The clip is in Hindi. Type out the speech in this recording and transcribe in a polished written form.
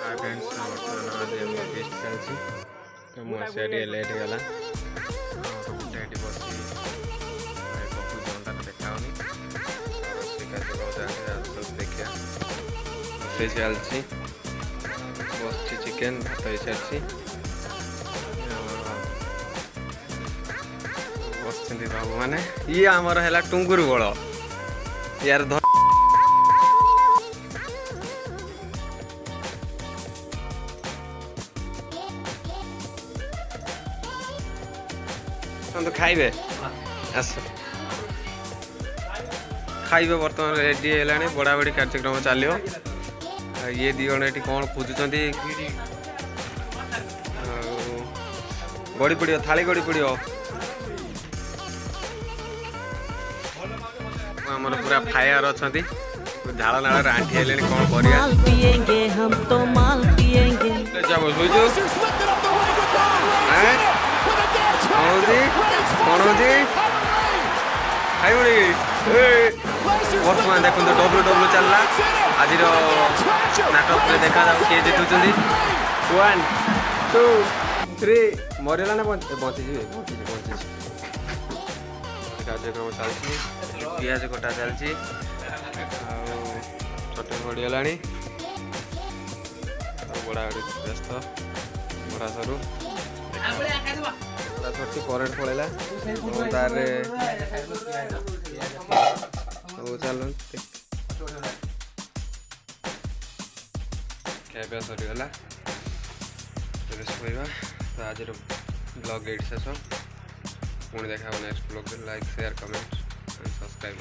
हाय फ्रेंड्स बर्तमान आज आम फीस्ट चलती तो मुझे टे लेट होगा गोटे ये बस पकड़ अंडा देखा देखिए रोसे चलती बस चिकेन भात हो सारी बस बाबू मैंने ये आमर है टुंगुर बड़ यार तो खाइबे आस खाइबे बर्तमान रेडी है बड़ा बड़ी कार्यक्रम चलो ये दी जन ये कौन खोजुं गड़ी पड़ो थाली गड़ी पड़ो आमर पूरा फायर अच्छा झाड़ नाल आंटी है कौन बर्तमान देखो डब्ल्यू डब्ल्यू चलला आज नाटक में देखा किए जितुंट 1 2 3 मरला ना बची कार्यक्रम चलती पियाज कटा चलती चटनी पड़गला बड़ा व्यस्त बड़ा सरू छोटी करेन्ट पड़ेगा तार चल खाया सरीगला शोवा तो आज ब्लॉग एट शेष पुणी देखा next blog like share comment and subscribe.